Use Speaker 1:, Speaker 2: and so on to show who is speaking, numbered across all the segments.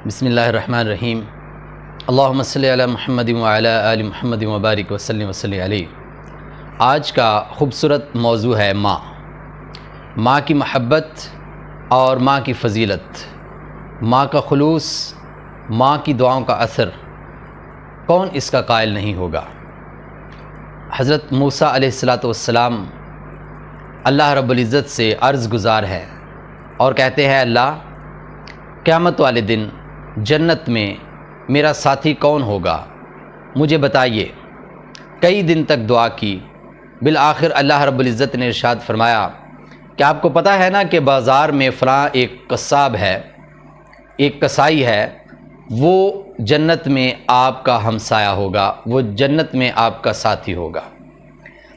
Speaker 1: بسم اللہ الرحمن الرحیم اللہم صلی علی محمد وعلی آل محمد وبارک وسلم وصلی علیہ۔ آج کا خوبصورت موضوع ہے ماں کی محبت اور ماں کی فضیلت، ماں کا خلوص، ماں کی دعاؤں کا اثر، کون اس کا قائل نہیں ہوگا۔ حضرت موسیٰ علیہ السلام اللہ رب العزت سے عرض گزار ہے اور کہتے ہیں اللہ قیامت والے دن جنت میں میرا ساتھی کون ہوگا، مجھے بتائیے۔ کئی دن تک دعا کی، بالآخر اللہ رب العزت نے ارشاد فرمایا کہ آپ کو پتہ ہے نا کہ بازار میں فلاں ایک قصاب ہے، ایک کسائی ہے، وہ جنت میں آپ کا ہمسایہ ہوگا، وہ جنت میں آپ کا ساتھی ہوگا۔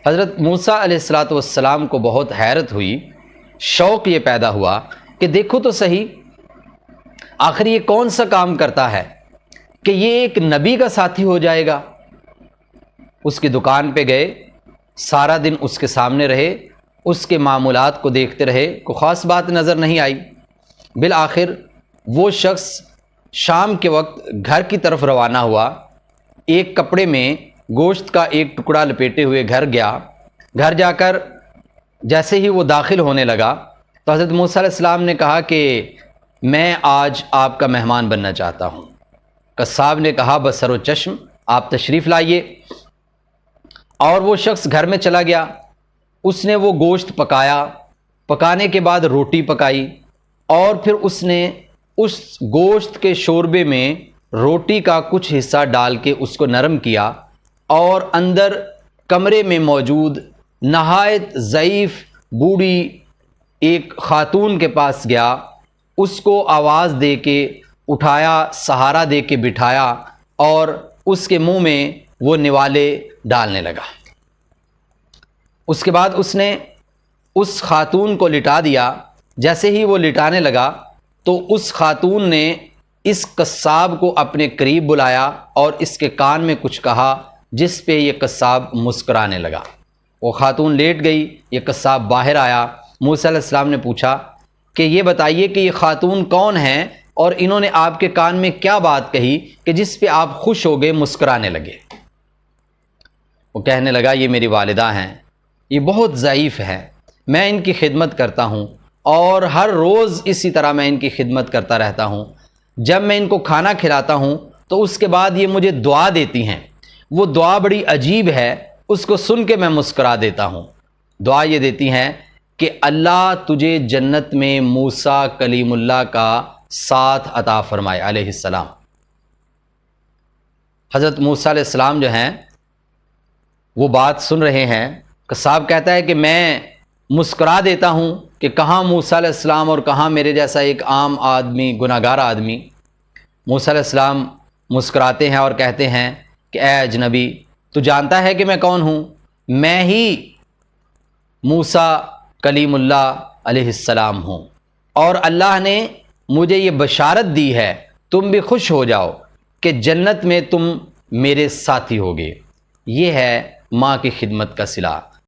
Speaker 1: حضرت موسیٰ علیہ السلام کو بہت حیرت ہوئی، شوق یہ پیدا ہوا کہ دیکھو تو صحیح، آخر یہ کون سا کام کرتا ہے کہ یہ ایک نبی کا ساتھی ہو جائے گا۔ اس کی دکان پہ گئے، سارا دن اس کے سامنے رہے، اس کے معمولات کو دیکھتے رہے، کوئی خاص بات نظر نہیں آئی۔ بالآخر وہ شخص شام کے وقت گھر کی طرف روانہ ہوا، ایک کپڑے میں گوشت کا ایک ٹکڑا لپیٹے ہوئے گھر گیا۔ گھر جا کر جیسے ہی وہ داخل ہونے لگا تو حضرت موسیٰ علیہ السلام نے کہا کہ میں آج آپ کا مہمان بننا چاہتا ہوں۔ قصاب نے کہا بسر و چشم، آپ تشریف لائیے۔ اور وہ شخص گھر میں چلا گیا، اس نے وہ گوشت پکایا، پکانے کے بعد روٹی پکائی، اور پھر اس نے اس گوشت کے شوربے میں روٹی کا کچھ حصہ ڈال کے اس کو نرم کیا، اور اندر کمرے میں موجود نہایت ضعیف بوڑھی ایک خاتون کے پاس گیا، اس کو آواز دے کے اٹھایا، سہارا دے کے بٹھایا، اور اس کے منہ میں وہ نوالے ڈالنے لگا۔ اس کے بعد اس نے اس خاتون کو لٹا دیا۔ جیسے ہی وہ لٹانے لگا تو اس خاتون نے اس قصاب کو اپنے قریب بلایا اور اس کے کان میں کچھ کہا، جس پہ یہ قصاب مسکرانے لگا۔ وہ خاتون لیٹ گئی، یہ قصاب باہر آیا۔ موسیٰ علیہ السلام نے پوچھا کہ یہ بتائیے کہ یہ خاتون کون ہیں اور انہوں نے آپ کے کان میں کیا بات کہی کہ جس پہ آپ خوش ہو گئے، مسکرانے لگے۔ وہ کہنے لگا یہ میری والدہ ہیں، یہ بہت ضعیف ہے، میں ان کی خدمت کرتا ہوں اور ہر روز اسی طرح میں ان کی خدمت کرتا رہتا ہوں۔ جب میں ان کو کھانا کھلاتا ہوں تو اس کے بعد یہ مجھے دعا دیتی ہیں، وہ دعا بڑی عجیب ہے، اس کو سن کے میں مسکرا دیتا ہوں۔ دعا یہ دیتی ہیں کہ اللہ تجھے جنت میں موسیٰ کلیم اللہ کا ساتھ عطا فرمائے علیہ السلام۔ حضرت موسیٰ علیہ السلام جو ہیں وہ بات سن رہے ہیں۔ قصاب کہتا ہے کہ میں مسکرا دیتا ہوں کہ کہاں موسیٰ علیہ السلام اور کہاں میرے جیسا ایک عام آدمی، گناہگار آدمی۔ موسیٰ علیہ السلام مسکراتے ہیں اور کہتے ہیں کہ اے اجنبی، تو جانتا ہے کہ میں کون ہوں؟ میں ہی موسیٰ کلیم اللہ علیہ السلام ہوں، اور اللہ نے مجھے یہ بشارت دی ہے، تم بھی خوش ہو جاؤ کہ جنت میں تم میرے ساتھی ہوگے۔ یہ ہے ماں کی خدمت کا صلہ۔